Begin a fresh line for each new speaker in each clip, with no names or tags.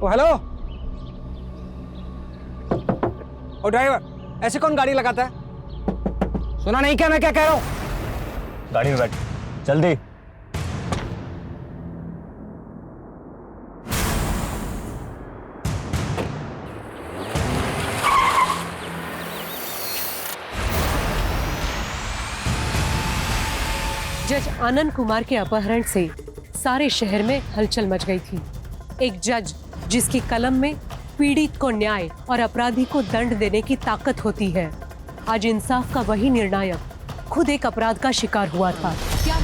ओ hello. ओ driver, ऐसे कौन गाड़ी लगाता है? सुना नहीं क्या मैं क्या कह रहा हूँ?
गाड़ी में बैठ, जल्दी।
जज आनंद कुमार के अपहरण से सारे शहर में हलचल मच गई थी। एक जज जिसकी कलम में पीड़ित को न्याय और अपराधी को दंड देने की ताकत होती है, आज इंसाफ का वही निर्णायक खुद एक अपराध का शिकार हुआ था। क्या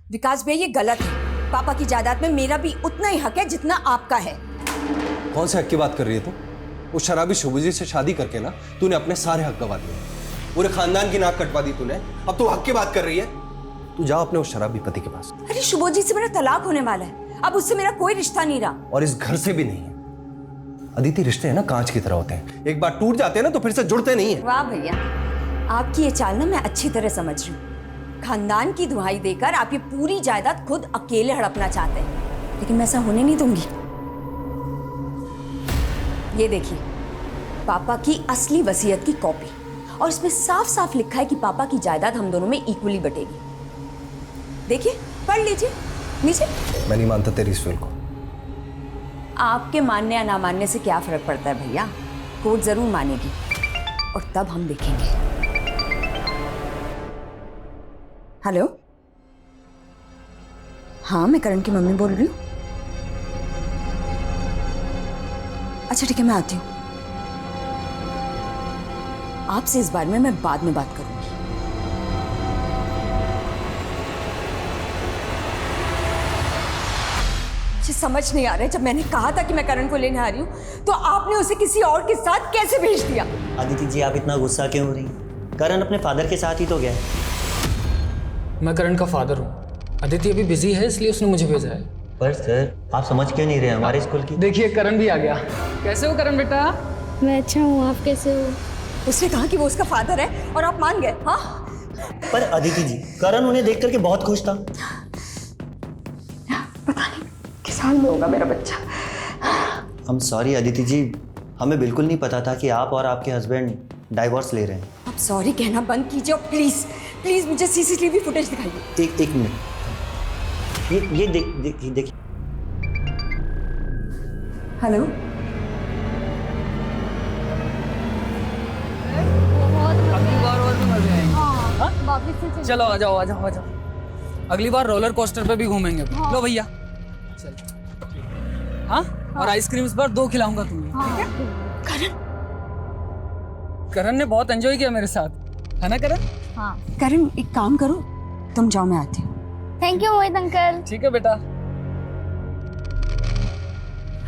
विकास भैया, ये गलत है। पापा की जायदाद में मेरा भी उतना ही हक है जितना आपका है।
कौन से हक की बात कर रही है तू? उस शराबी शुभजी से शादी करके ना तूने अपने सारे हक गवा दिए, पूरे खानदान की नाक कटवा दी तूने। अब तू हक की बात कर रही है? तू जा अपने उस शराबी पति के पास।
अरे शुभजी से मेरा तलाक होने वाला है, अब उससे मेरा कोई रिश्ता नहीं रहा।
और इस घर से भी नहीं है। अदिति, रिश्ते हैं ना कांच की तरह होते हैं, एक बार टूट जाते हैं ना तो फिर से जुड़ते नहीं है।
वाह भैया, आपकी ये चाल ना मैं अच्छी तरह समझ रही हूँ। खानदान की दुहाई देकर आप ये पूरी जायदाद खुद अकेले हड़पना चाहते हैं, लेकिन मैं ऐसा होने नहीं दूंगी। ये देखिए, पापा की असली वसीयत की कॉपी, और इसमें साफ साफ लिखा है कि पापा की जायदाद हम दोनों में इक्वली बटेगी। देखिए, पढ़ लीजिए नीचे।
मैं नहीं मानता तेरी इस विल को।
आपके मानने या ना मानने से क्या फर्क पड़ता है भैया, कोर्ट जरूर मानेगी और तब हम देखेंगे। हेलो, हाँ मैं करण की मम्मी बोल रही हूँ। अच्छा ठीक है, मैं आती हूँ। आपसे इस बारे में मैं बाद में बात करूंगी। मुझे समझ नहीं आ रहा है, जब मैंने कहा था कि मैं करण को लेने आ रही हूँ तो आपने उसे किसी और के साथ कैसे भेज दिया?
अदिति जी, आप इतना गुस्सा क्यों हो रही हैं? करण अपने फादर के साथ ही तो गया है।
मैं करण का फादर हूँ, अदिति अभी बिजी है इसलिए उसने मुझे भेजा है।
पर सर, आप समझ क्यों नहीं रहे हमारे स्कूल की?
देखिए करण भी आ गया। कैसे हो करण बेटा?
मैं अच्छा हूँ, आप कैसे हो?
उसने कहा कि वो उसका फादर है और आप मान गए? हाँ,
पर अदिति जी, करण उन्हें देख करके बहुत खुश था।
पता नहीं किस हाल में होगा मेरा बच्चा।
हम सॉरी अदिति जी, हमें बिल्कुल नहीं पता था कि आप और आपके हस्बैंड डाइवोर्स ले रहे हैं।
आप सॉरी कहना बंद कीजिए और प्लीज प्लीज मुझे सीसीटीवी फुटेज दिखाइए।
एक मिनट, ये देखिए।
हेलो,
अगली बार और भी मजे आएंगे।
हाँ, वापस से
चलो आ जाओ आ जाओ आ जाओ, अगली बार रोलर कोस्टर पे भी घूमेंगे।
हाँ।
लो भैया चलो। हाँ, और आइसक्रीम्स पर 2 खिलाऊंगा तुम्हें।
हाँ।
करण ने बहुत एंजॉय किया मेरे साथ, है ना करण?
हाँ।
करण एक काम करो, तुम जाओ, मैं आती हूँ।
Thank you Mohit uncle.
ठीक है बेटा।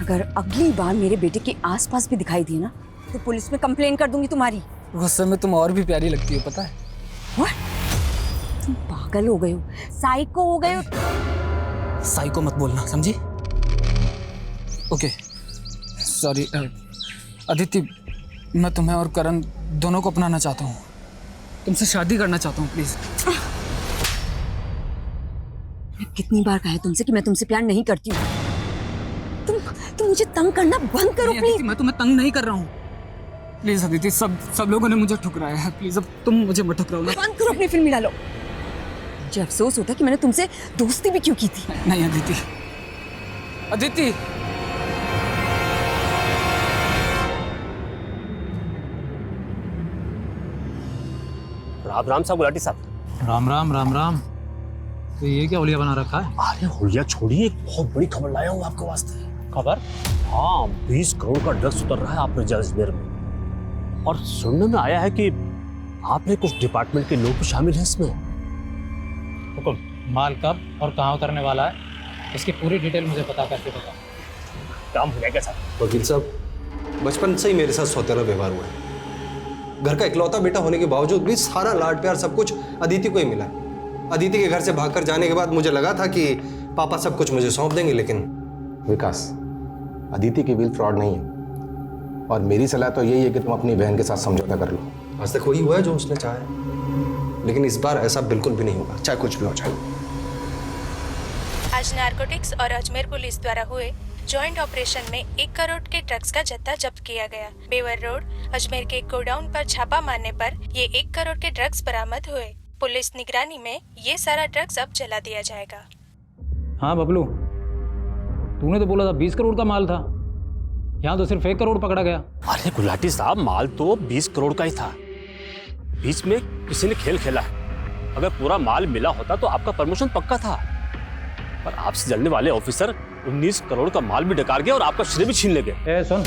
अगर अगली बार मेरे बेटे के आसपास भी दिखाई दी ना तो पुलिस में कंप्लेन कर दूंगी तुम्हारी।
गुस्से में तुम और भी प्यारी लगती हो, पता है?
What? तुम पागल हो गए हो, साइको हो गए हो।
साइको मत बोलना, समझी? Okay sorry. अदिति, मैं तुम्हें और करण दोनों को अपनाना चाहता हूँ, तुमसे शादी करना चाहता हूँ, प्लीज।
कितनी बार कहा है तुमसे कि मैं तुमसे प्यार नहीं करती हूँ। तुम मुझे तंग करना बंद करो प्लीज।
मैं तुम्हें तंग नहीं कर रहा हूँ, प्लीज अदिति। सब लोगों ने मुझे ठुकराया है, प्लीज अब तुम मुझे मत ठुकराओ ना।
बंद करो अपनी फिल्म डालो। मुझे अफसोस होता है कि मैंने तुमसे दोस्ती भी क्यों की थी।
नहीं अदिति, अदिति।
राम राम साहब, गुलाटी साहब।
राम राम राम राम। तो ये क्या होलिया बना रखा है?
अरे होलिया छोड़िए, एक बहुत बड़ी खबर लाया हूँ आपके वास्ते।
खबर?
हाँ, 20 करोड़ का ड्रग्स उतर रहा है आपके अजमेर में, और सुनने में आया है कि आपने कुछ डिपार्टमेंट के लोग भी शामिल हैं इसमें।
हुकुम, माल कब और कहाँ उतरने वाला है, इसकी पूरी डिटेल मुझे पता करके बताओ।
काम हो जाएगा साहब।
वकील साहब, बचपन से ही मेरे साथ सौतेला व्यवहार हुआ है। घर का इकलौता बेटा होने के बावजूद भी सारा लाड प्यार सब कुछ अदिति को ही मिला। अदिति के घर से भागकर जाने के बाद मुझे लगा था कि पापा सब कुछ मुझे सौंप देंगे, लेकिन
विकास, अदिति की विल फ्रॉड नहीं है, और मेरी सलाह तो यही है कि तुम अपनी बहन के साथ समझौता कर लो।
आज तक वही हुआ है जो उसने चाहा है, लेकिन इस बार ऐसा बिल्कुल भी नहीं होगा, चाहे कुछ भी हो जाए।
आज नारकोटिक्स और अजमेर पुलिस द्वारा हुए जॉइंट ऑपरेशन में 1 करोड़ के ड्रग्स का जत्था जब्त किया गया। बेवर रोड अजमेर के गोडाउन पर छापा मारने पर ये 1 करोड़ के ड्रग्स बरामद हुए। पुलिस निगरानी में ये सारा ड्रग्स अब जला दिया जाएगा।
हाँ बबलू, तूने तो बोला था 20 करोड़ का माल था, यहाँ तो सिर्फ 1 करोड़ पकड़ा गया।
अरे गुलाटी साहब, माल तो 20 करोड़ का ही था। बीच में किसी ने खेल खेला है। अगर पूरा माल मिला होता तो आपका प्रमोशन पक्का था, पर आपसे जलने वाले ऑफिसर 19 करोड़ का माल भी डकार गए और आपका श्रेय भी छीन ले गए।
ए सुन,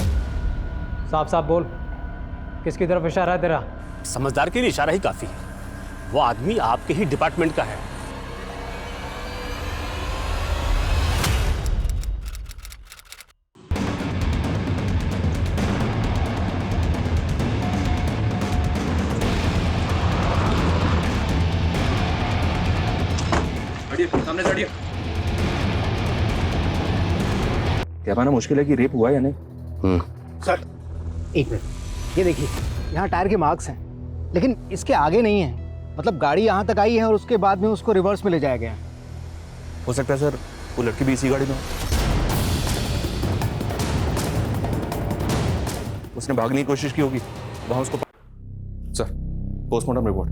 साफ साफ बोल, किसकी तरफ इशारा है तेरा?
समझदार के लिए इशारा ही काफी है। वो आदमी आपके ही डिपार्टमेंट का है।
सामने चढ़िए। क्या माना मुश्किल है कि रेप हुआ या नहीं?
सर एक मिनट, ये देखिए यहाँ टायर के मार्क्स हैं, लेकिन इसके आगे नहीं है। मतलब गाड़ी यहाँ तक आई है और उसके बाद में उसको रिवर्स में ले जाया गया।
हो सकता है सर वो लड़की भी इसी गाड़ी में हो। उसने भागने की कोशिश की होगी, वहां उसको। सर पोस्टमार्टम रिपोर्ट,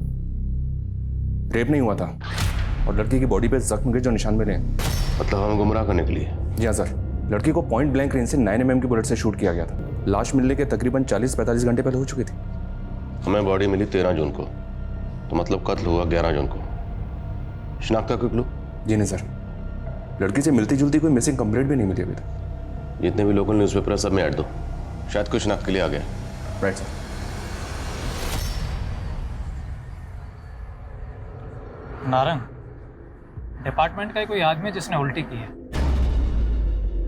रेप नहीं हुआ था और लड़की की बॉडी पे जख्म के जो निशान मिले हैं,
मतलब हमें गुमराह करने के लिए?
जी हाँ सर, लड़की को पॉइंट ब्लैंक रेंज से 9 mm की बुलेट से शूट किया गया था। लाश मिलने के तकरीबन 40-45 घंटे पहले हो चुकी थी।
हमें बॉडी मिली 13 जून को, तो मतलब कत्ल हुआ 11 जून को। शिनाख्त का कोई क्लू?
जी नहीं सर, लड़की से मिलती जुलती कोई मिसिंग कंप्लेंट भी नहीं मिली अभी तक।
जितने भी लोकल न्यूज़पेपर है सब में ऐड दो, शायद कोई शिनाख्त के लिए आ गया।
Right sir.
नारंग, डिपार्टमेंट का ही कोई आदमी जिसने उल्टी की है।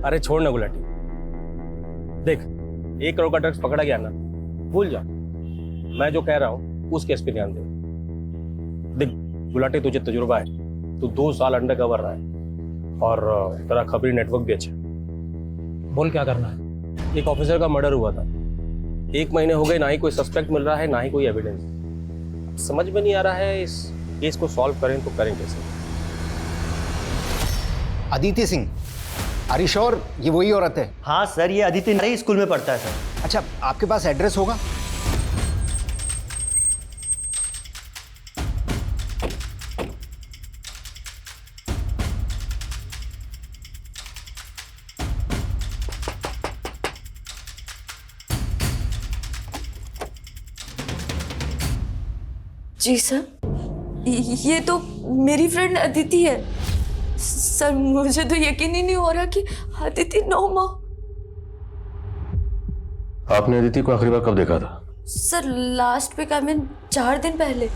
अरे छोड़ ना गुलाटी, देख 1 करोड़ का ड्रग्स पकड़ा गया ना, भूल जा। मैं जो कह रहा हूँ उस केस पे ध्यान दे। देख गुलाटी, तुझे तजुर्बा है, तू 2 साल अंडर कवर रहा है और तेरा खबरी नेटवर्क भी अच्छा।
बोल क्या करना है?
एक ऑफिसर का मर्डर हुआ था, 1 महीने हो गए, ना ही कोई सस्पेक्ट मिल रहा है, ना ही कोई एविडेंस। समझ में नहीं आ रहा है इस केस को सॉल्व करें तो करें कैसे।
Aditi Singh, are you sure ये वही औरत है?
हाँ सर, ये अदिति नई स्कूल में पढ़ता है सर।
अच्छा, आपके पास एड्रेस होगा?
जी सर, ये तो मेरी फ्रेंड अदिति है। सर मुझे तो यकीन ही नहीं हो रहा कि अदिति 9 माह।
आपने अदिति को आखिरी बार कब देखा था?
Sir last week, I mean 4 दिन पहले।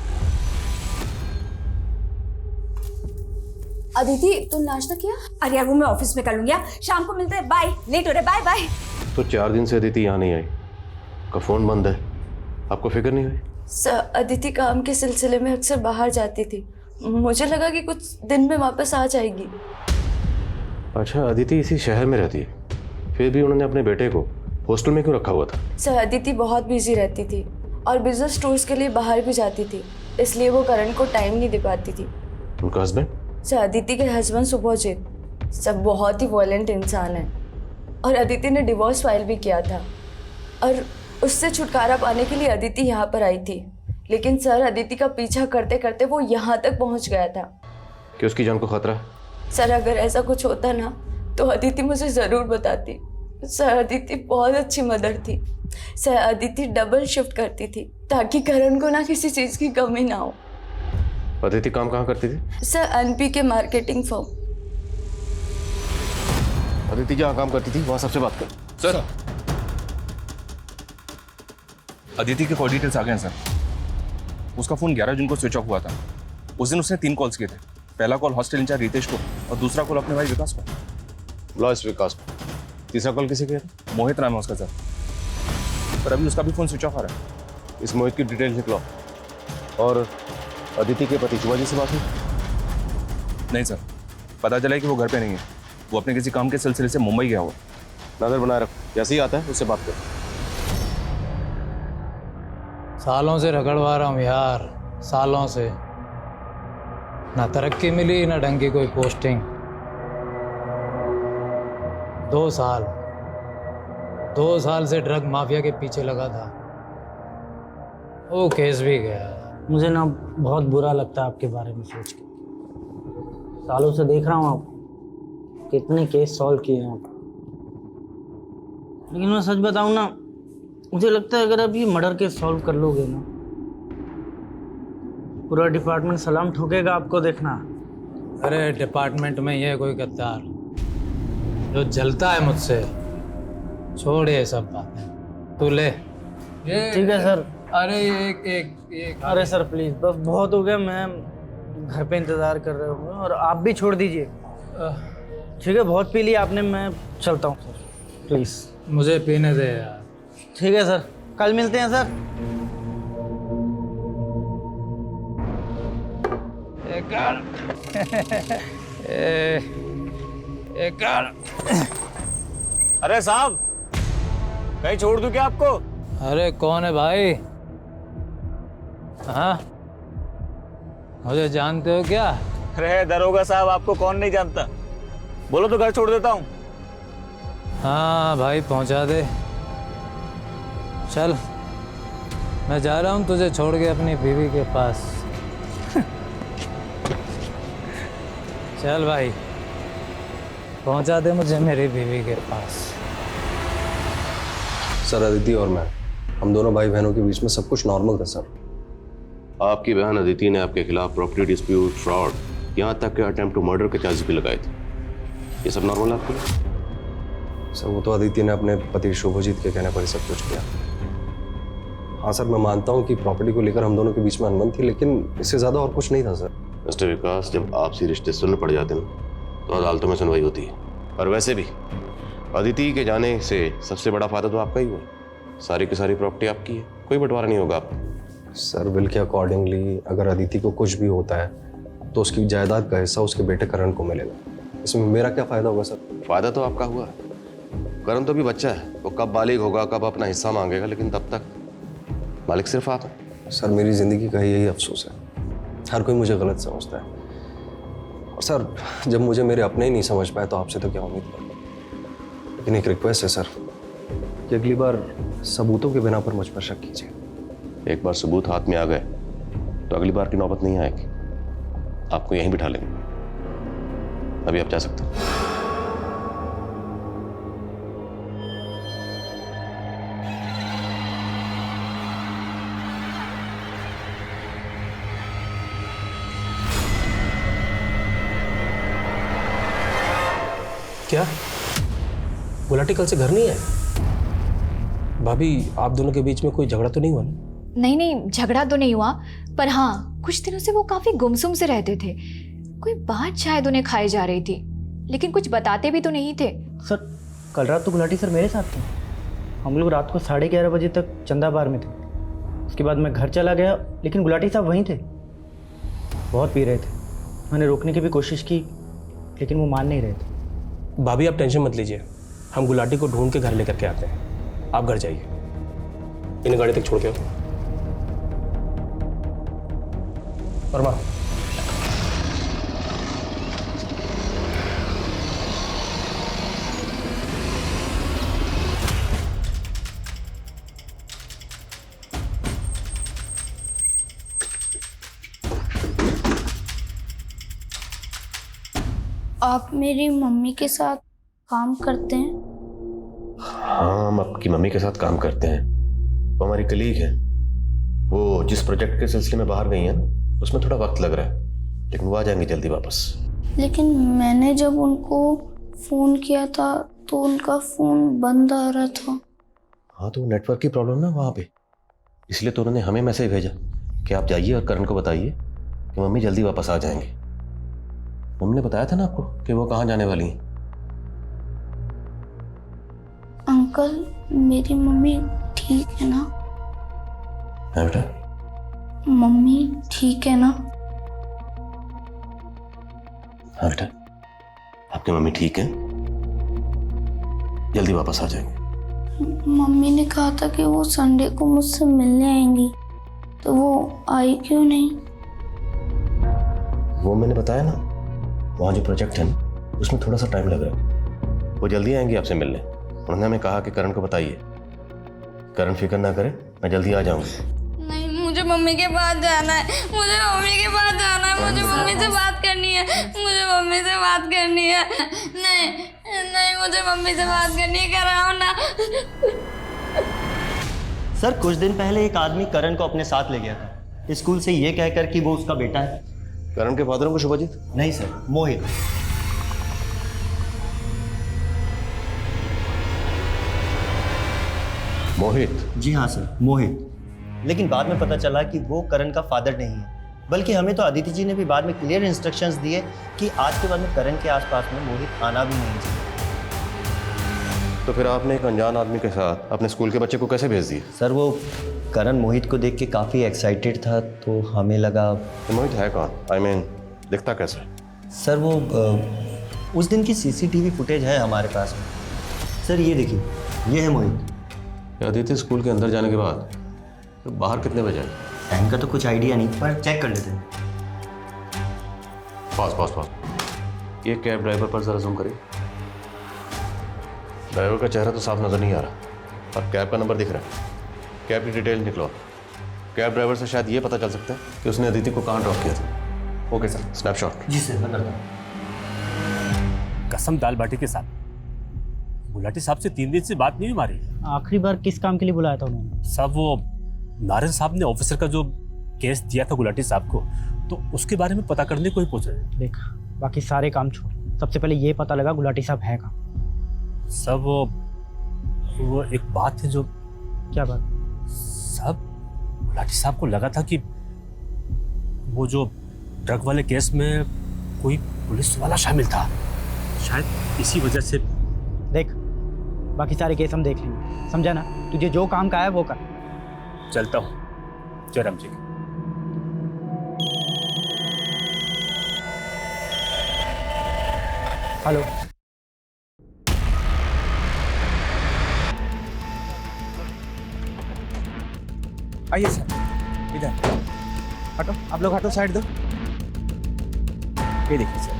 अदिति तू नाश्ता किया? अरे यार वो मैं ऑफिस में कर लूंगी, शाम को मिलते हैं, बाय। लेट हो रहा है, बाय बाय।
तो 4 दिन से अदिति यहाँ नहीं आई, का फोन बंद है, आपको फिक्र नहीं हुई?
सर अदिति काम के सिलसिले में अक्सर बाहर जाती थी, मुझे लगा कि कुछ दिन में वापस आ जाएगी।
अच्छा, अदिति इसी शहर में रहती है, फिर भी उन्होंने अपने बेटे को हॉस्टल में क्यों रखा हुआ था?
सर अदिति बहुत बिजी रहती थी और बिजनेस टूर्स के लिए बाहर भी जाती थी, इसलिए वो करण को टाइम नहीं दे पाती थी।
उनका हस्बैंड?
सर अदिति के हस्बैंड सुभोजीत सब बहुत ही वॉयलेंट इंसान है और अदिति ने डिवोर्स फाइल भी किया था और उससे छुटकारा पाने के लिए अदिति यहाँ पर आई थी, लेकिन सर अदिति का पीछा करते करते वो यहाँ तक पहुँच गया था।
कि उसकी जान को खतरा है?
सर अगर ऐसा कुछ होता ना तो अदिति मुझे ज़रूर बताती। सर अदिति बहुत अच्छी मदर थी। सर अदिति डबल शिफ्ट करती थी ताकि करण को ना किसी चीज़ की कमी ना हो।
अदिति काम कहाँ करती थी?
सर एनपी के मार्केटिंग फर्म।
अदिति जहाँ काम करती थी वहाँ सबसे बात कर।
सर अदिति के कॉल डिटेल्स आ गए हैं सर। उसका फोन 11 जून को स्विच ऑफ हुआ था। उस दिन उसने 3 कॉल्स किए थे। पहला कॉल हॉस्टल इंचार्ज रितेश को और दूसरा कॉल अपने भाई विकास को।
लॉस विकास को। तीसरा कॉल किसे किया?
मोहित नाम है उसका सर, पर अभी उसका भी फोन स्विच ऑफ आ रहा है।
इस मोहित की डिटेल लिख लो। और अदिति के पति शिवाजी से बात हुई?
नहीं सर, पता चला कि वो घर पे नहीं है, वो अपने किसी काम के सिलसिले से मुंबई गया हुआ।
नजर बनाए रख, जैसे ही आता है उससे बात कर।
सालों से रगड़वा रहा हूँ यार, सालों से। ना तरक्की मिली ना ढंग की कोई पोस्टिंग। 2 साल से ड्रग माफिया के पीछे लगा था। वो केस भी गया।
मुझे ना बहुत बुरा लगता है आपके बारे में सोच के। सालों से देख रहा हूँ आप कितने केस सॉल्व किए हैं आप, लेकिन मैं सच बताऊँ ना, मुझे लगता है अगर आप ये मर्डर केस सॉल्व कर लोगे ना, पूरा डिपार्टमेंट सलाम ठोकेगा आपको, देखना।
अरे डिपार्टमेंट में ये कोई गद्दार जो जलता है मुझसे, छोड़ ये सब बातें, तू ले।
ठीक है सर।
अरे एक
अरे सर प्लीज़, बस बहुत हो गया, मैं घर पे इंतज़ार कर रहे होंगे, और आप भी छोड़ दीजिए। ठीक है, बहुत पी लिया आपने, मैं चलता हूँ सर, प्लीज़।
मुझे पीने दे यार।
ठीक है सर, कल मिलते हैं सर।
अरे साहब, कहीं छोड़ दूं क्या आपको?
अरे कौन है भाई? हाँ, मुझे जानते हो क्या?
अरे दरोगा साहब, आपको कौन नहीं जानता, बोलो तो घर छोड़ देता हूँ।
हाँ भाई, पहुंचा दे। चल, मैं जा रहा हूँ तुझे छोड़ के अपनी बीवी के पास। चल भाई, पहुंचा दे मुझे मेरी बीवी के पास।
सर, अदिति और मैं, हम दोनों भाई बहनों के बीच में सब कुछ नॉर्मल था सर।
आपकी बहन अदिति ने आपके खिलाफ प्रॉपर्टी डिस्प्यूट, फ्रॉड, यहाँ तक के अटेम्प्ट टू मर्डर के चार्जेस भी लगाए थे। ये सब नॉर्मल है आपके लिए?
सर, वो तो अदिति ने अपने पति शुभजीत के कहने पर ही सब कुछ किया। हाँ सर, मैं मानता हूँ कि प्रॉपर्टी को लेकर हम दोनों के बीच में अनबन थी, लेकिन इससे ज़्यादा और कुछ नहीं था सर।
मिस्टर विकास, जब आपसी रिश्ते सुनने पड़ जाते हैं तो अदालतों में सुनवाई होती है। और वैसे भी अदिति के जाने से सबसे बड़ा फायदा तो आपका ही हुआ। सारी की सारी प्रॉपर्टी आपकी है, कोई बंटवारा नहीं होगा आपको।
सर, बिल के अकॉर्डिंगली अगर अदिति को कुछ भी होता है तो उसकी जायदाद का हिस्सा उसके बेटे करण को मिलेगा। इसमें मेरा क्या फ़ायदा होगा सर?
फ़ायदा तो आपका हुआ है। करण तो भी बच्चा है, वो कब बालिग होगा, कब अपना हिस्सा मांगेगा, लेकिन तब तक मालिक सिर्फ आप हैं।
सर, मेरी ज़िंदगी का यही अफसोस है, हर कोई मुझे गलत समझता है। और सर, जब मुझे मेरे अपने ही नहीं समझ पाए तो आपसे तो क्या उम्मीद करूँ। लेकिन एक रिक्वेस्ट है सर कि अगली बार सबूतों के बिना पर मुझ पर शक कीजिए।
एक बार सबूत हाथ में आ गए तो अगली बार की नौबत नहीं आएगी, आपको यहीं बिठा लेंगे। अभी आप जा सकते हैं।
क्या गुलाटी कल से घर नहीं आए? भाभी, आप दोनों के बीच में कोई झगड़ा तो नहीं हुआ ना?
नहीं नहीं, झगड़ा तो नहीं हुआ, पर हाँ कुछ दिनों से वो काफी गुमसुम से रहते थे। कोई बात शायद उन्हें खाई जा रही थी, लेकिन कुछ बताते भी तो नहीं थे।
सर, कल रात तो गुलाटी सर मेरे साथ थे। हम लोग रात को 11:30 बजे तक चंदा बार में थे। उसके बाद मैं घर चला गया, लेकिन गुलाटी साहब वहीं थे। बहुत पी रहे थे। मैंने रोकने की भी कोशिश की, लेकिन वो मान नहीं रहे थे।
भाभी, आप टेंशन मत लीजिए, हम गुलाटी को ढूंढ के घर लेकर के आते हैं। आप घर जाइए, इन्हें गाड़ी तक छोड़ के आओ। वर्मा,
आप मेरी मम्मी के साथ काम करते हैं?
हाँ, हम आपकी मम्मी के साथ काम करते हैं। वो हमारी कलीग है। वो जिस प्रोजेक्ट के सिलसिले में बाहर गई हैं ना, उसमें थोड़ा वक्त लग रहा है, लेकिन वो आ जाएंगी जल्दी वापस।
लेकिन मैंने जब उनको फ़ोन किया था तो उनका फ़ोन बंद आ रहा था।
हाँ, तो नेटवर्क की प्रॉब्लम ना वहाँ पे, इसलिए तो उन्होंने हमें मैसेज भेजा कि आप जाइए और करण को बताइए कि मम्मी जल्दी वापस आ जाएंगे। उन्होंने बताया था ना आपको कि वो कहाँ जाने वाली हैं।
अंकल, मेरी मम्मी ठीक है ना?
हाँ बेटा,
मम्मी ठीक है ना?
हाँ बेटा, आपकी मम्मी ठीक है, जल्दी वापस आ जाएंगे।
मम्मी ने कहा था कि वो संडे को मुझसे मिलने आएंगी, तो वो आई क्यों नहीं?
वो मैंने बताया ना, वहाँ जो प्रोजेक्ट है ना, उसमें थोड़ा सा टाइम लग रहा है। वो जल्दी आएंगी आपसे मिलने। उन्होंने हमें कहा कि करण को बताइए। करण फिक्र ना करे, मैं जल्दी आ जाऊंगी।
नहीं, मुझे मम्मी के पास जाना है, मुझे मम्मी के पास जाना है, मुझे मम्मी से बात करनी है, मुझे मम्मी से बात करनी है। नहीं नहीं, मुझे मम्मी से बात करनी है, कराओ ना।
सर कुछ दिन पहले एक आदमी करण को अपने साथ ले गया था स्कूल से, ये कहकर कि वो उसका बेटा है।
करण के फादर को शुभजीत?
नहीं सर, मोहित।
मोहित?
जी हाँ सर, मोहित। लेकिन बाद में पता चला कि वो करण का फादर नहीं है, बल्कि हमें तो अदिति जी ने भी बाद में क्लियर इंस्ट्रक्शंस दिए कि आज के बाद में करण के आसपास में मोहित आना भी नहीं चाहिए।
तो फिर आपने एक अनजान आदमी के साथ अपने स्कूल के बच्चे को कैसे भेज दिया?
सर वो करण मोहित को देख के काफ़ी एक्साइटेड था, तो हमें लगा।
मोहित है कौन? I mean, दिखता कैसा है?
सर वो उस दिन की CCTV फुटेज है हमारे पास में। सर ये देखिए, ये है मोहित।
अदिति स्कूल के अंदर जाने के बाद तो बाहर कितने बजे आई?
टाइम का तो कुछ आइडिया नहीं, पर चेक कर लेते हैं।
पास ये कैब ड्राइवर पर जरा जूम करिए। ड्राइवर का चेहरा तो साफ नजर नहीं आ रहा, और कैब का नंबर दिख रहा है। कैब की डिटेल निकलो। कैब ड्राइवर से शायद ये पता चल सकता है कि उसने अदिति को कहाँ ड्रॉप किया था। Okay sir, snapshot.
जी सर, मैं करता हूँ।
कसम दाल बाटी के साथ गुलाटी साहब से 3 दिन से बात नहीं हुई हमारी।
आखिरी बार किस काम के लिए बुलाया था उन्होंने?
साहब वो नारायण साहब ने ऑफिसर का जो केस दिया था गुलाटी साहब को, तो उसके बारे में पता करने को ही पूछ रहे।
देख, बाकी सारे काम छोड़, सबसे पहले ये पता लगा गुलाटी साहब है कहाँ।
सब वो एक बात है। जो
क्या बात?
सब गुलाटी साहब को लगा था कि वो जो ड्रग वाले केस में कोई पुलिस वाला शामिल था, शायद इसी वजह से।
देख, बाकी सारे केस हम देख लेंगे, समझा ना? तुझे जो काम का है वो कर।
चलता हूँ। जयराम जी।
हेलो।
आइए सर, इधर हटो, आप लोग हटो, साइड दो। ये देखिए सर,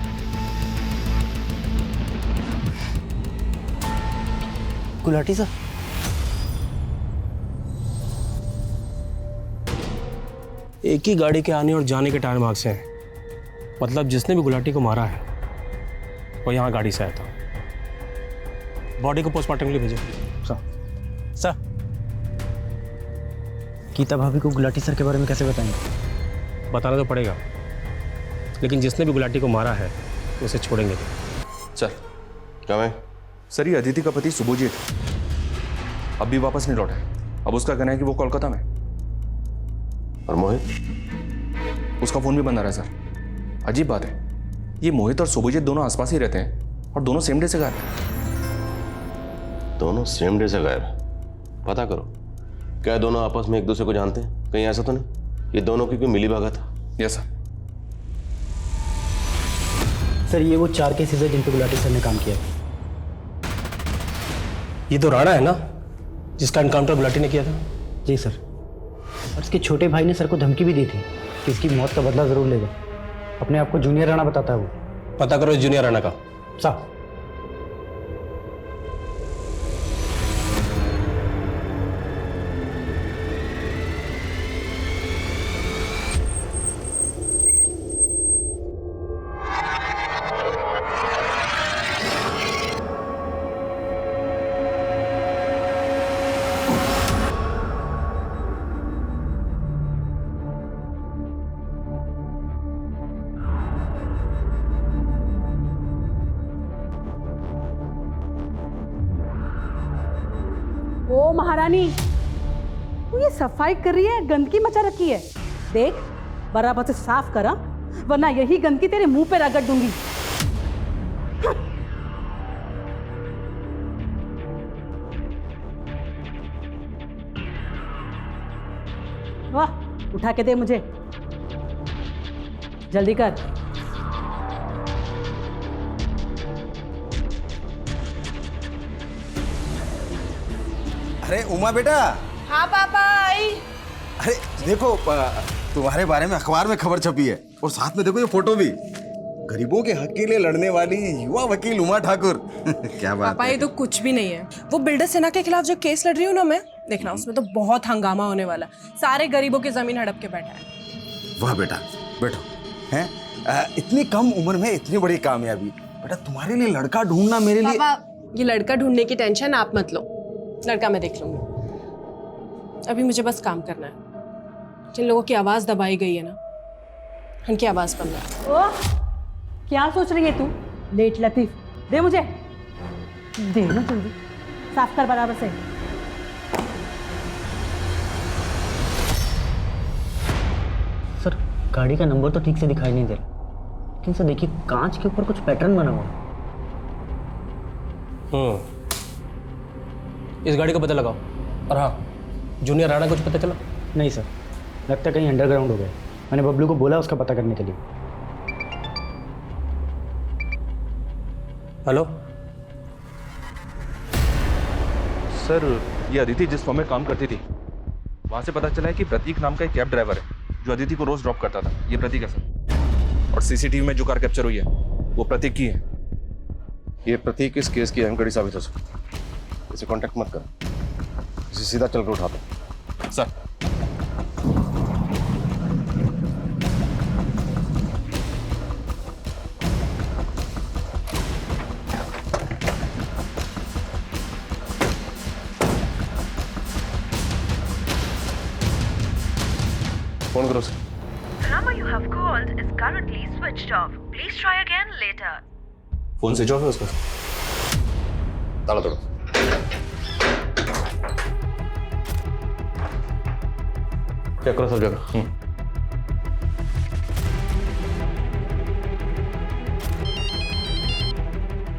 गुलाटी साहब।
एक ही गाड़ी के आने और जाने के टायर मार्क्स हैं। मतलब जिसने भी गुलाटी को मारा है वो यहाँ गाड़ी से आया था। बॉडी को पोस्टमार्टम के लिए भेजो।
सर, गीता भाभी को गुलाटी सर के बारे में कैसे बताएंगे?
बताना तो पड़ेगा, लेकिन जिसने भी गुलाटी को मारा है उसे छोड़ेंगे।
सर
क्या मैं?
सर ये अदिति का पति शुभजीत अब भी वापस नहीं लौटा है। अब उसका कहना है कि वो कोलकाता में।
और मोहित?
उसका फोन भी बंद आ रहा है सर। अजीब बात है, ये मोहित और शुभजीत दोनों आसपास ही रहते हैं और दोनों सेम डे से गायब हैं।
दोनों सेम डे से गायब? पता करो, क्या दोनों आपस में एक दूसरे को जानते हैं? कहीं ऐसा तो नहीं ये दोनों की कोई मिली भगत है?
Yes sir.
सर ये वो 4 केसेस है जिन पे गुलाटी सर ने काम किया।
ये तो राणा है ना, जिसका एनकाउंटर गुलाटी ने किया था?
जी सर। और इसके छोटे भाई ने सर को धमकी भी दी थी कि इसकी मौत का बदला जरूर लेगा। अपने आप को जूनियर राणा बताता है वो।
पता करो जूनियर राणा का।
साहब।
ओ महारानी, तू ये सफाई कर रही है, गंदगी मचा रखी है। देख, बराबर से साफ करा, वरना यही गंदगी तेरे मुंह पे रगड़ दूंगी। वाह, उठा के दे मुझे, जल्दी कर।
अरे उमा बेटा।
हाँ पापा, आई।
अरे देखो, तुम्हारे बारे में अखबार में खबर छपी है और साथ में देखो ये फोटो भी। गरीबों के हक के लिए लड़ने वाली युवा वकील उमा ठाकुर। क्या बात
पापा
है।
ये तो कुछ भी नहीं है। वो बिल्डर सेना के खिलाफ जो केस लड़ रही हूँ ना मैं, देखना उसमें तो बहुत हंगामा होने वाला। सारे गरीबों की जमीन हड़प के बैठा है।
वाह बेटा, बैठो। हैं इतनी कम उम्र में इतनी बड़ी कामयाबी। बेटा तुम्हारे लिए लड़का ढूंढना मेरे लिए।
पापा ये लड़का ढूंढने की टेंशन आप मत लो, लड़का मैं देख लूंगी। अभी मुझे बस काम करना है। जिन लोगों की आवाज दबाई गई है ना, उनकी आवाज बंद है।
ओह, क्या सोच रही है तू? लेट लतीफ, दे मुझे, दे ना जल्दी, साफ कर बराबर से।
सर गाड़ी का नंबर तो ठीक से दिखाई नहीं दे रहा, लेकिन सर देखिए कांच के ऊपर कुछ पैटर्न बना हुआ है।
इस गाड़ी का पता लगाओ। और हाँ, जूनियर राणा कुछ पता चला?
नहीं सर, लगता है कहीं अंडरग्राउंड हो गया। मैंने बबलू को बोला उसका पता करने के लिए।
हेलो
सर, ये अदिति जिस फॉर्म में काम करती थी, वहां से पता चला है कि प्रतीक नाम का एक कैब ड्राइवर है जो अदिति को रोज ड्रॉप करता था। ये प्रतीक है सर। और सीसीटीवी में जो कार कैप्चर हुई है वो प्रतीक की है।
ये प्रतीक इस केस की अहम कड़ी साबित हो सकती है। इसे कांटेक्ट मत कर, इसे सीधा चल कर उठा दो।
सर
फोन करो sir.
The number you have called is currently switched off. Please try again later.
Phone switch off है उसका।
ताला तोड़ो। चेक करो सब जगह।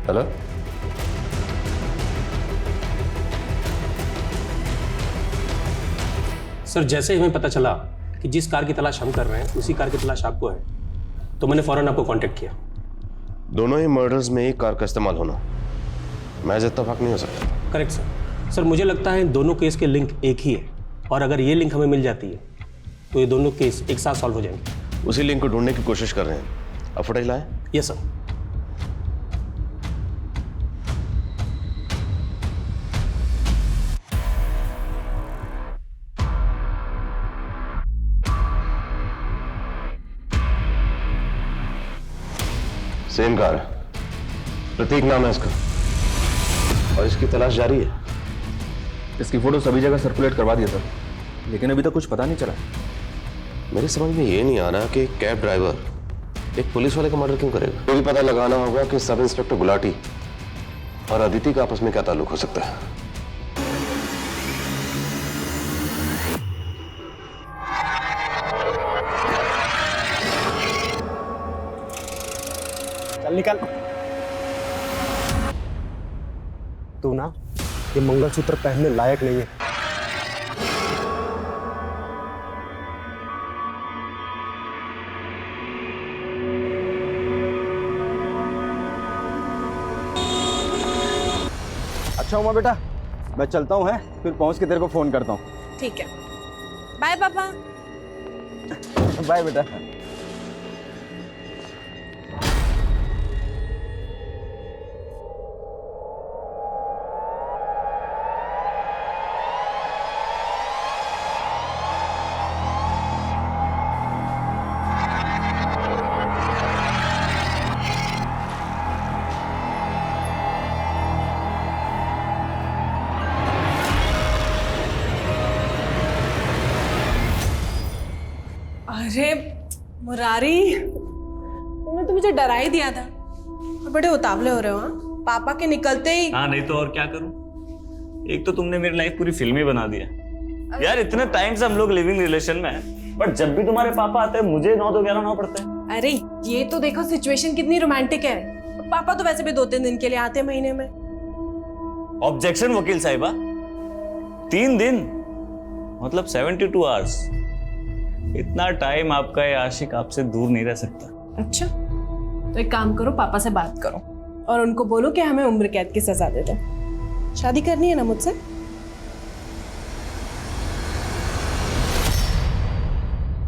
हेलो
सर, जैसे ही हमें पता चला कि जिस कार की तलाश हम कर रहे हैं उसी कार की तलाश आपको है, तो मैंने फौरन आपको कांटेक्ट किया।
दोनों ही मर्डर्स में एक कार का इस्तेमाल होना महज इत्तेफाक नहीं हो सकता।
Correct sir. सर मुझे लगता है दोनों केस के लिंक एक ही है, और अगर ये लिंक हमें मिल जाती है तो ये दोनों केस एक साथ सॉल्व हो जाएंगे।
उसी लिंक को ढूंढने की कोशिश कर रहे हैं। अब फुटेज लाएं?
Yes sir.
सेम कार है, प्रतीक नाम है इसका, और इसकी तलाश जारी है।
इसकी फोटो सभी जगह सर्कुलेट करवा दिया सर, लेकिन अभी तक कुछ पता नहीं चला।
मेरे समझ में ये नहीं आ रहा कि कैब ड्राइवर एक पुलिस वाले का मर्डर क्यों करेगा। तो भी पता लगाना होगा कि सब इंस्पेक्टर गुलाटी और अदिति का आपस में क्या ताल्लुक हो सकता है।
चल निकल। तू ना ये मंगलसूत्र पहनने लायक नहीं है।
अच्छा उमा बेटा, मैं चलता हूँ, है फिर पहुंच के तेरे को फोन करता हूँ।
ठीक है, बाय पापा।
बाय बेटा।
अरे मुरारी, तुमने तो मुझे डरा ही दिया था। बड़े उतावले हो रहे हो। हाँ, पापा के निकलते ही।
हाँ नहीं तो और क्या करूं। एक तो तुमने मेरी लाइफ पूरी फिल्मी बना दिया यार। इतने टाइम से हम लोग लिविंग रिलेशन में हैं, बट जब भी तुम्हारे पापा आते हैं मुझे 9 to 11 होना पड़ता है।
अरे ये तो देखो सिचुएशन कितनी रोमांटिक है। पापा तो वैसे भी 2-3 दिन के लिए आते हैं महीने में।
ऑब्जेक्शन वकील साहिबा, 3 दिन मतलब 72 आवर्स। इतना टाइम आपका ये आशिक आपसे दूर नहीं रह सकता।
अच्छा तो एक काम करो, पापा से बात करो और उनको बोलो कि हमें उम्र कैद की सजा दे दो। शादी करनी है ना मुझसे?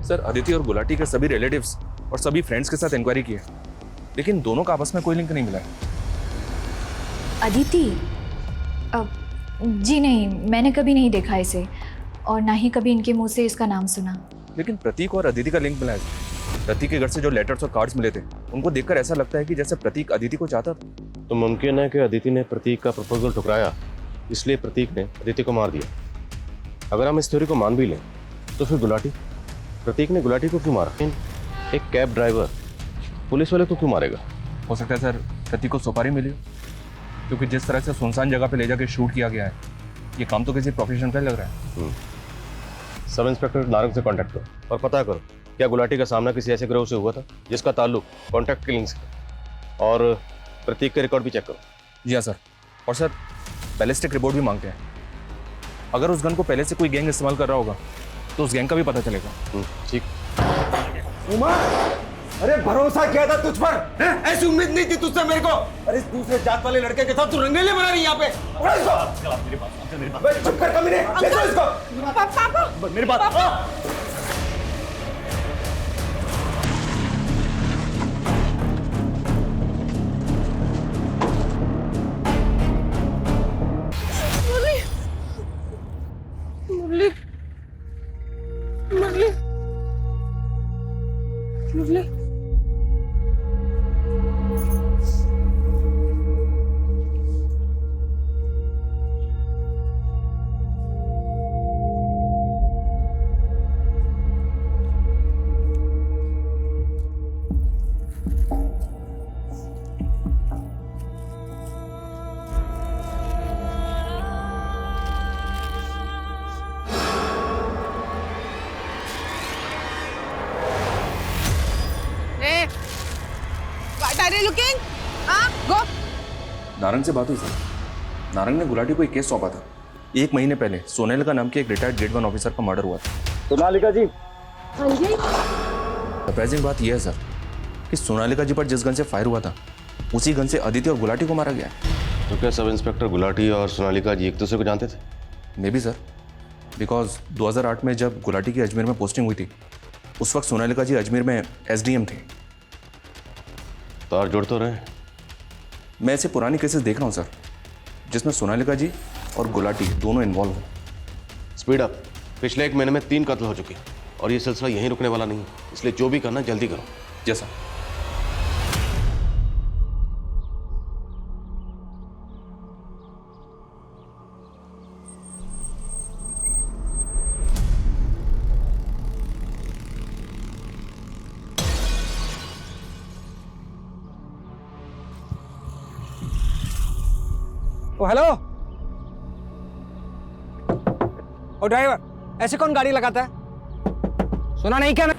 सर अदिति और गुलाटी के सभी रिलेटिव्स और सभी फ्रेंड्स के साथ इंक्वायरी की है, लेकिन दोनों का आपस में कोई लिंक नहीं मिला है।
अदिति? जी नहीं, मैंने कभी नहीं देखा इसे और ना ही कभी इनके मुंह से इसका नाम सुना।
लेकिन प्रतीक और अदिति का लिंक मिला है। प्रतीक के घर से जो लेटर्स और कार्ड्स मिले थे, उनको देखकर ऐसा लगता है कि जैसे प्रतीक अदिति को चाहता था।
तो मुमकिन है कि अदिति ने प्रतीक का प्रपोजल ठुकराया, इसलिए प्रतीक ने अदिति को मार दिया। अगर हम इस थ्योरी को मान भी लें तो फिर गुलाटी, प्रतीक ने गुलाटी को क्यों मारा? एक कैब ड्राइवर पुलिस वाले को क्यों मारेगा?
हो सकता है सर प्रतीक को सुपारी मिली हो, क्योंकि जिस तरह से सुनसान जगह पे ले जाके शूट किया गया है, ये काम तो किसी प्रोफेशन का लग रहा है।
सब इंस्पेक्टर नारंग से कांटेक्ट करो और पता करो क्या गुलाटी का सामना किसी ऐसे गिरोह से हुआ था जिसका ताल्लुक कॉन्ट्रैक्ट किलिंग से, और प्रतीक के रिकॉर्ड भी चेक करो।
जी हाँ सर। और सर बैलिस्टिक रिपोर्ट भी मांगते हैं। अगर उस गन को पहले से कोई गैंग इस्तेमाल कर रहा होगा तो उस गैंग का भी पता चलेगा।
ठीक।
उमा, अरे भरोसा किया था तुझ पर, हैं? ऐसी उम्मीद नहीं थी तुझसे मेरे को। अरे इस दूसरे जात वाले लड़के के साथ तू रंगेले बना रही यहाँ पे। चुप कर कमीने, ले जाओ इसको।
पापा,
मेरी बात।
मुरली, मुरली, मुरली।
नारंग से बात हुई सर। नारंग ने गुलाटी को एक केस सौंपा था। 1 महीने पहले सोनेलिका नाम के एक रिटायर्ड ग्रेड 1 ऑफिसर का मर्डर हुआ था।
सोनालिका जी।
हाँ जी।
सरप्राइजिंग बात यह है सर कि सोनालिका जी पर जिस गन से फायर हुआ था, उसी गन से अदिति और गुलाटी को मारा गया।
तो क्या सब इंस्पेक्टर गुलाटी और सोनालिका जी एक दूसरे को जानते थे?
मे बी सर, बिकॉज 2008 में जब गुलाटी की अजमेर में पोस्टिंग हुई थी, उस वक्त सोनालिका जी अजमेर में SDM थे।
तार जुड़ तो रहे।
मैं ऐसे पुरानी केसेस देख रहा हूँ सर, जिसमें सोनालिका जी और गुलाटी दोनों इन्वॉल्व हैं।
Speed up. पिछले 1 महीने में 3 कत्ल हो चुके हैं और ये सिलसिला यहीं रुकने वाला नहीं है, इसलिए जो भी करना जल्दी करो।
जैसा
ओ हेलो, ओ ड्राइवर, ऐसे कौन गाड़ी लगाता है? सुना नहीं क्या?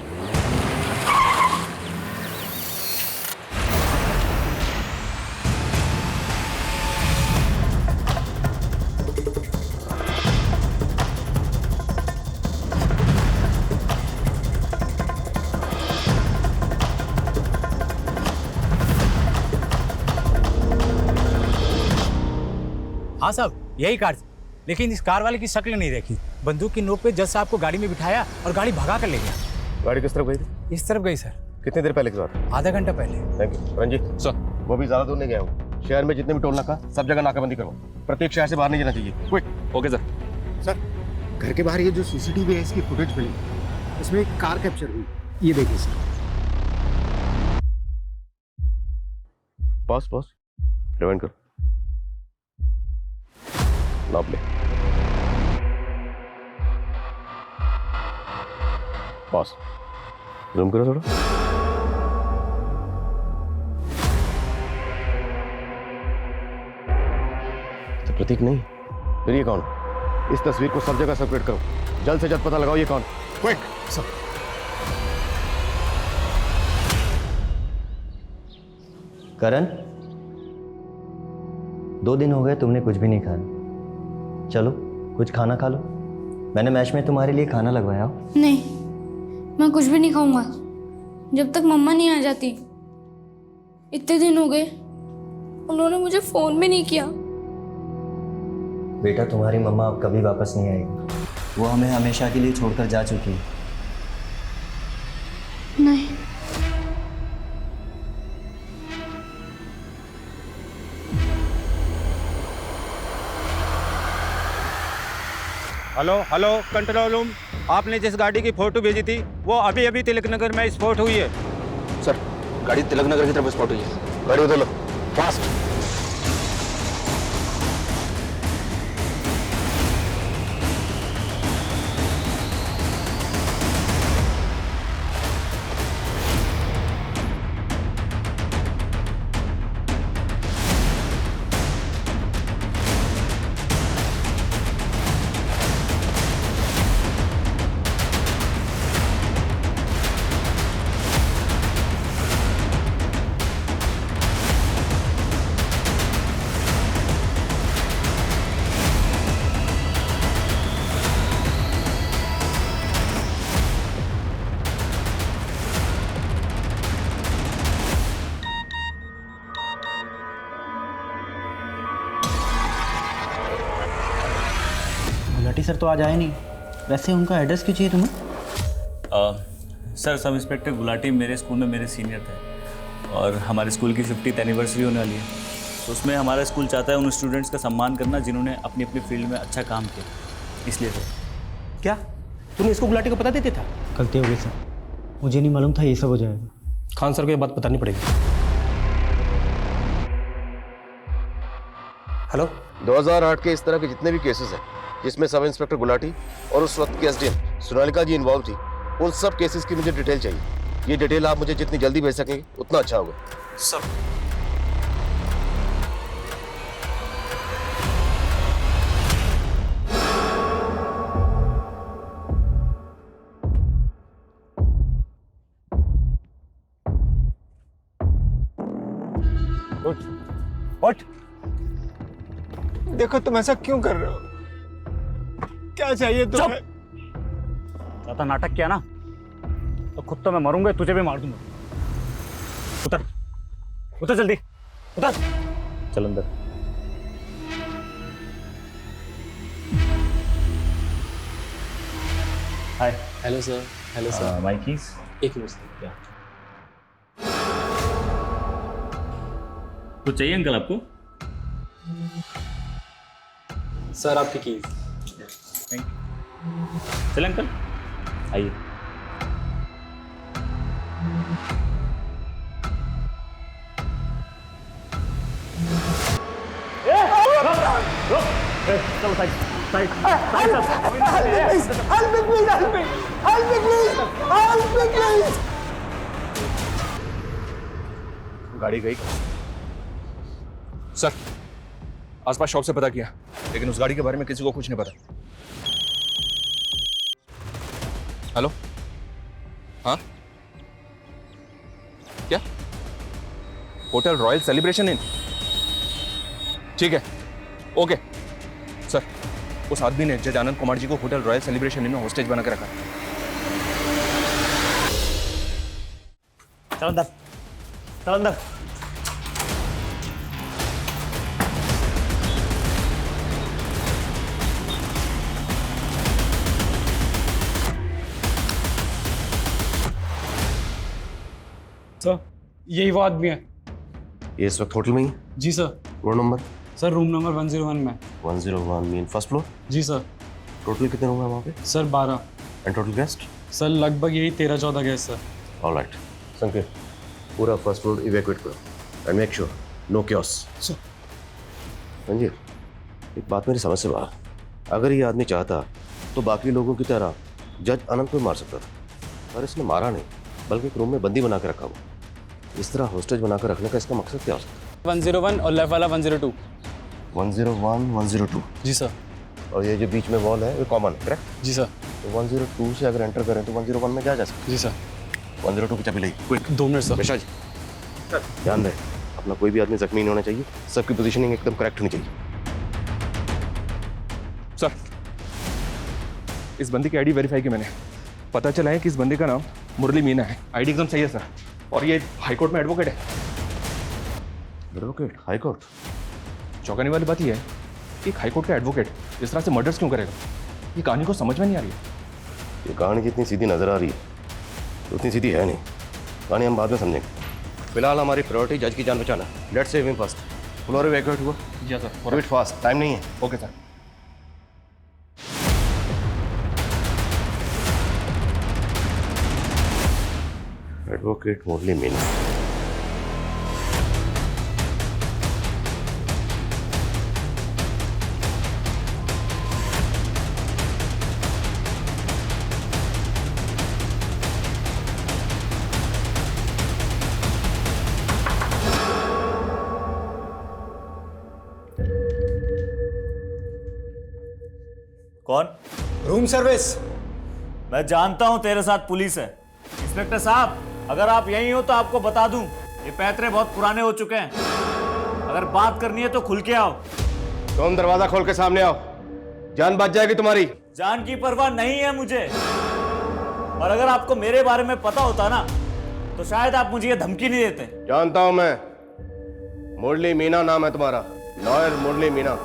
हाँ साहब, यही कार थी, लेकिन इस कार वाले की शक्ल नहीं देखी। बंदूक की नोक पे जज साहब को गाड़ी में बिठाया और गाड़ी भगा कर ले गया।
गाड़ी किस तरफ गई थी?
इस तरफ गई सर।
कितनी देर पहले की बात?
आधा घंटा पहले।
Thank you. रंजीत सर, वो भी ज्यादा दूर नहीं गया हूँ। शहर में जितने भी टोल नाका, सब जगह नाकाबंदी करो। प्रत्येक शहर से बाहर नहीं जाना चाहिए। क्विक।
Okay sir.
सर, घर के बाहर ये जो CCTV है, इसकी फुटेज मिली, इसमें एक कार कैप्चर हुई। ये देखिए सर।
पॉज, रिवाइंड करो। नाप ले। पॉज। जूम करो थोड़ा। तो प्रतीक नहीं, फिर ये कौन? इस तस्वीर को सब जगह सर्कुलेट करो। जल्द से जल्द पता लगाओ ये कौन। क्विक। सब।
करण, 2 दिन हो गए तुमने कुछ भी नहीं खाया। चलो कुछ खाना खा लो। मैंने मैच में तुम्हारे लिए खाना लगवाया हो।
नहीं, मैं कुछ भी नहीं खाऊंगा जब तक मम्मा नहीं आ जाती। इतने दिन हो गए, उन्होंने मुझे फोन भी नहीं किया।
बेटा, तुम्हारी मम्मा अब कभी वापस नहीं आएगी। वो हमें हमेशा के लिए छोड़कर जा चुकी है।
नहीं,
हेलो हेलो कंट्रोल रूम, आपने जिस गाड़ी की फोटो भेजी थी वो अभी अभी तिलक नगर में स्पॉट हुई है।
सर गाड़ी तिलक नगर की तरफ स्पॉट हुई है। गाड़ी उधर लो, फास्ट।
गुलाटी सर तो आज आए नहीं, वैसे उनका एड्रेस क्यों चाहिए तुम्हें?
सर, सब इंस्पेक्टर गुलाटी मेरे स्कूल में मेरे सीनियर थे और हमारे स्कूल की 50th एनिवर्सरी होने वाली है, तो उसमें हमारा स्कूल चाहता है उन स्टूडेंट्स का सम्मान करना जिन्होंने अपनी अपनी फील्ड में अच्छा काम किया, इसलिए सर।
क्या तूने इसको गुलाटी को पता देते था? गलती हो गई सर, मुझे नहीं मालूम था ये सब हो जाएगा।
खान सर को ये बात बतानी पड़ेगी।
हेलो, 2008 के इस तरह के जितने भी केसेस हैं जिसमें सब इंस्पेक्टर गुलाटी और उस वक्त की एसडीएम सोनालिका जी इन्वॉल्व थी, उन सब केसेस की मुझे डिटेल चाहिए। ये डिटेल आप मुझे जितनी जल्दी भेज सकेंगे उतना अच्छा होगा।
सब
उठ। देखो तुम ऐसा क्यों कर रहे हो? क्या चाहिए तुम्हें?
ज्यादा नाटक किया ना तो खुद तो मैं मरूंगा, तुझे भी मार दूंगा। उतर उतर जल्दी, उतर। चल अंदर। Hi.
Hello sir. Hello sir.
My keys.
एक मिनट सर।
कुछ चाहिए अंकल आपको?
सर आपकी कीज।
Thank you. चल अंकल आइए।
गाड़ी गई सर। आसपास शॉप से पता किया, लेकिन उस गाड़ी के बारे में किसी को कुछ नहीं पता। हेलो, हाँ क्या? Hotel royal celebration in? ठीक है, ओके सर। उस आदमी ने जज आनंद कुमार जी को होटल रॉयल सेलिब्रेशन इन में होस्टेज बना के रखा।
चल अंदर, चल अंदर।
सर यही वो आदमी है।
ये इस वक्त होटल में ही?
जी sir.
Road number?
Sir room number 101 में।
101 मीन फर्स्ट फ्लोर?
जी सर।
टोटल कितने रूम है वहाँ पे?
Sir 12।
And total guest?
Sir लगभग यही 13-14 गेस्ट सर।
ऑलराइट संकेत, पूरा फर्स्ट फ्लोर इवैक्यूएट करो and make sure no chaos. Sanjeev, एक बात मेरी समझ से बाहर। अगर ये आदमी चाहता तो बाकी लोगों की तरह जज अनंत को मार सकता था, पर इसने मारा नहीं, बल्कि एक रूम में बंदी बना के रखा हुआ। इस तरह होस्टेज बनाकर रखने का इसका मकसद क्या हो सकता है?
101 और लेफ्ट वाला 102।
101, 102।
जी सर।
और ये जो बीच में वॉल है वो कॉमन है, करेक्ट?
जी सर।
तो 102 से अगर एंटर करें तो 101 में क्या जा सकता है?
जी सर।
102 की चाबी ली, क्विक।
2 minute sir.
बेशा जी ध्यान रहे, अपना कोई भी आदमी जख्मी नहीं होना चाहिए, सबकी पोजीशनिंग एकदम करेक्ट होनी चाहिए।
सर, इस बंदी की आईडी वेरीफाई की मैंने, पता चला है कि इस बंदी का नाम मुरली मीना है। आईडी एकदम सही है सर, और ये हाईकोर्ट में एडवोकेट है।
एडवोकेट? हाईकोर्ट?
चौंकाने वाली बात यह है कि हाईकोर्ट का एडवोकेट इस तरह से मर्डर्स क्यों करेगा? ये कहानी को समझ में नहीं आ रही है।
ये कहानी जितनी सीधी नजर आ रही है उतनी सीधी है नहीं। कहानी हम बाद में समझेंगे। फिलहाल हमारी प्रायोरिटी जज की जान बचाना। Let's save him first. Floor evacuate हुआ?
जी सर।
फास्ट, टाइम नहीं है।
Okay sir.
एडवोकेट मुरली मीना।
कौन?
Room service.
मैं जानता हूं तेरे साथ पुलिस है। इंस्पेक्टर साहब, अगर आप यहीं हो तो आपको बता दूं, ये पैतरे बहुत पुराने हो चुके हैं। अगर बात करनी है तो खुल के आओ।
तुम दरवाजा खोल के सामने आओ, जान बच जाएगी तुम्हारी।
जान की परवाह नहीं है मुझे, और अगर आपको मेरे बारे में पता होता ना तो शायद आप मुझे ये धमकी नहीं देते।
जानता हूं मैं, मुरली मीना नाम है तुम्हारा, लॉयर मुरली मीना।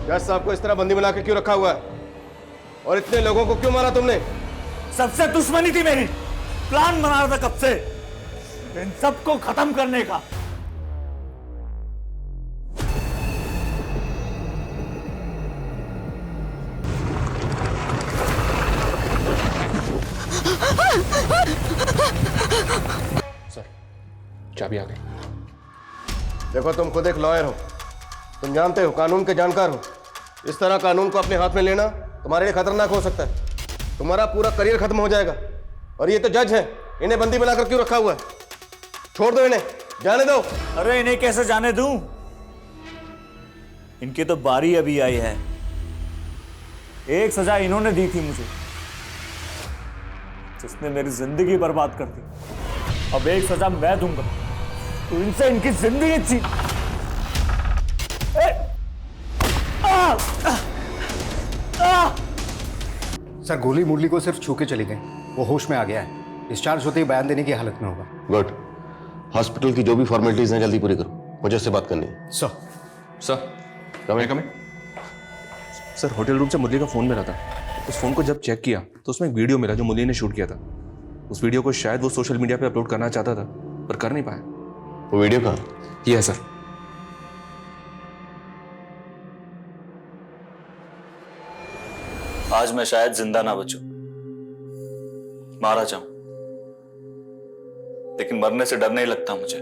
जज साहब को इस तरह बंदी बना के क्यों रखा हुआ है, और इतने लोगों को क्यों मारा तुमने?
सबसे दुश्मनी थी मेरी, प्लान बना रहा था कब से इन सबको खत्म करने का।
सर, चाबी आ गई।
देखो, तुम खुद एक लॉयर हो, तुम जानते हो, कानून के जानकार हो। इस तरह कानून को अपने हाथ में लेना तुम्हारे लिए खतरनाक हो सकता है। तुम्हारा पूरा करियर खत्म हो जाएगा। और ये तो जज है, इन्हें बंदी बनाकर क्यों रखा हुआ है? छोड़ दो इन्हें, जाने दो।
अरे इन्हें कैसे जाने दूं? इनकी तो बारी अभी आई है। एक सजा इन्होंने दी थी मुझे, जिसने मेरी जिंदगी बर्बाद कर दी। अब एक सजा मैं दूंगा तो इनसे इनकी जिंदगी छीन।
सर, गोली मुरली को सिर्फ छू के चली गई, वो होश में आ गया है। डिस्चार्ज होते ही बयान देने की हालत में होगा।
गुड। हॉस्पिटल की जो भी फॉर्मेलिटीज हैं जल्दी पूरी करो, मुझे उससे बात करनी है।
सर, कम सर, होटल रूम से मुरली का फोन मिला था। उस फोन को जब चेक किया तो उसमें एक वीडियो मिला जो मुरली ने शूट किया था। उस वीडियो को शायद वो सोशल मीडिया पे अपलोड करना चाहता था, पर कर नहीं पाया।
वो वीडियो कहाँ?
ये है सर।
आज मैं शायद जिंदा ना बचूं, मारा जाऊं, लेकिन मरने से डर नहीं लगता मुझे।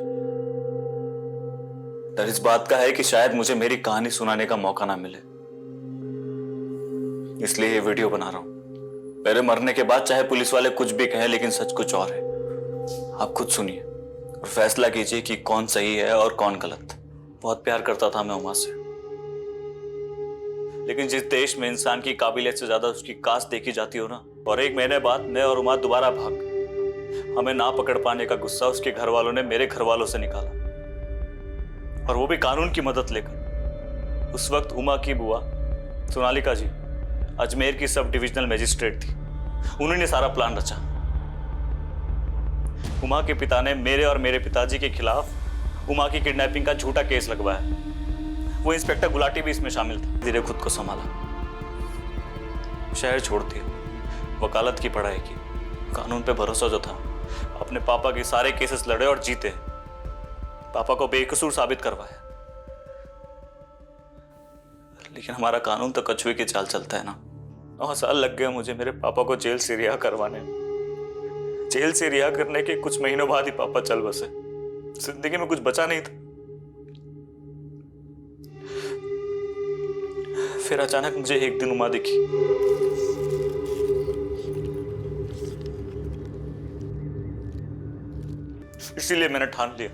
डर इस बात का है कि शायद मुझे मेरी कहानी सुनाने का मौका ना मिले, इसलिए ये वीडियो बना रहा हूं। मेरे मरने के बाद चाहे पुलिस वाले कुछ भी कहें, लेकिन सच कुछ और है। आप खुद सुनिए और फैसला कीजिए कि कौन सही है और कौन गलत। बहुत प्यार करता था मैं उमा से, लेकिन जिस देश में इंसान की काबिलियत से ज्यादा उसकी कास्ट देखी जाती हो ना, और एक महीने बाद मैं और उमा दोबारा भाग, हमें ना पकड़ पाने का गुस्सा उसके घर वालों ने मेरे घर वालों से निकाला, और वो भी कानून की मदद लेकर। उस वक्त उमा की बुआ सोनालिका जी अजमेर की सब डिविजनल मजिस्ट्रेट थी। उन्होंने सारा प्लान रचा। उमा के पिता ने मेरे और मेरे पिताजी के खिलाफ उमा की किडनैपिंग का झूठा केस लगवाया। वो इंस्पेक्टर गुलाटी भी इसमें शामिल था। धीरे खुद को संभाला, शहर छोड़ दिया, वकालत की पढ़ाई की, कानून पे भरोसा जो था, अपने पापा के सारे केसेस लड़े और जीते, पापा को बेकसूर साबित करवाया। लेकिन हमारा कानून तो कछुए की चाल चलता है ना। 9 साल लग गए मुझे मेरे पापा को जेल से रिहा करवाने में। जेल से रिहा करने के कुछ महीनों बाद ही पापा चल बसे। जिंदगी में कुछ बचा नहीं था। फिर अचानक मुझे एक दिन उमा दिखी। इसीलिए मैंने ठान लिया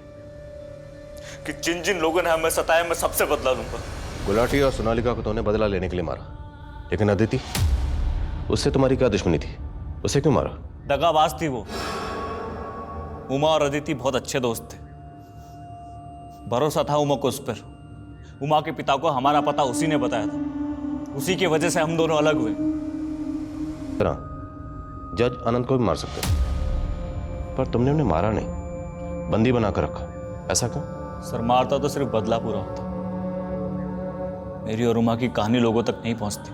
कि जिन जिन लोगों ने हमें सताया मैं सबसे बदला लूंगा।
गुलाटी और सोनालिका को तूने बदला लेने के लिए मारा, लेकिन अदिति, उससे तुम्हारी क्या दुश्मनी थी? उसे क्यों मारा?
दगाबाज थी वो। उमा और अदिति बहुत अच्छे दोस्त थे। भरोसा था उमा को उस पर। उमा के पिता को हमारा पता उसी ने बताया था। उसी की वजह से हम दोनों अलग हुए।
जज अनंत को भी मार सकते, पर तुमने उन्हें मारा नहीं, बंदी बनाकर रखा। ऐसा क्यों?
सर, मारता तो सिर्फ बदला पूरा होता। मेरी और उमा की कहानी लोगों तक नहीं पहुंचती।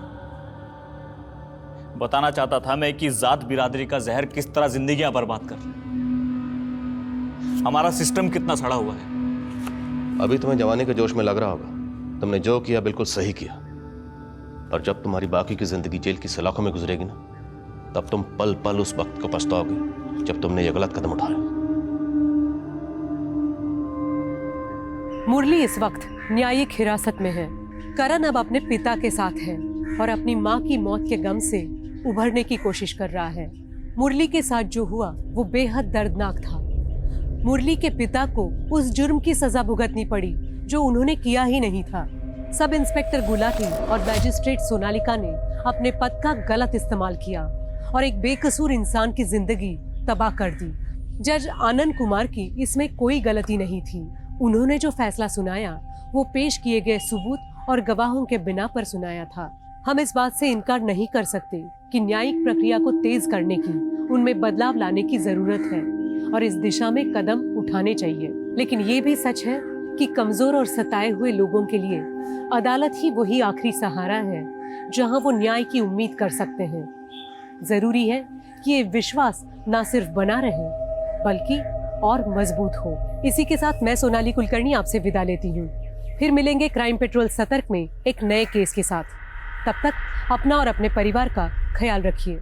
बताना चाहता था मैं कि जात बिरादरी का जहर किस तरह जिंदगियां बर्बाद कर रहा है। हमारा सिस्टम कितना सड़ा हुआ है।
अभी तुम्हें जवानी के जोश में लग रहा होगा, तुमने जो किया बिल्कुल सही किया, और जब तुम्हारी बाकी की जिंदगी जेल की सलाखों में गुजरेगी ना, तब तुम पल पल उस वक्त को पछताओगे जब तुमने ये गलत कदम उठाया।
मुरली इस वक्त न्यायिक हिरासत में है। करण अब अपने पिता के साथ है और अपनी माँ की मौत के गम से उभरने की कोशिश कर रहा है। मुरली के साथ जो हुआ वो बेहद दर्दनाक था। मुरली के पिता को उस जुर्म की सजा भुगतनी पड़ी जो उन्होंने किया ही नहीं था। सब इंस्पेक्टर गुलाटी और मैजिस्ट्रेट सोनालिका ने अपने पद का गलत इस्तेमाल किया और एक बेकसूर इंसान की जिंदगी तबाह कर दी। जज आनंद कुमार की इसमें कोई गलती नहीं थी। उन्होंने जो फैसला सुनाया वो पेश किए गए सबूत और गवाहों के बिना पर सुनाया था। हम इस बात से इनकार नहीं कर सकते कि न्यायिक प्रक्रिया को तेज करने की, उनमें बदलाव लाने की जरूरत है और इस दिशा में कदम उठाने चाहिए। लेकिन ये भी सच है कि कमजोर और सताए हुए लोगों के लिए अदालत ही वही आखिरी सहारा है जहां वो न्याय की उम्मीद कर सकते हैं। जरूरी है कि ये विश्वास ना सिर्फ बना रहे बल्कि और मजबूत हो। इसी के साथ मैं सोनाली कुलकर्णी आपसे विदा लेती हूँ। फिर मिलेंगे क्राइम पेट्रोल सतर्क में एक नए केस के साथ। तब तक अपना और अपने परिवार का ख्याल रखिए।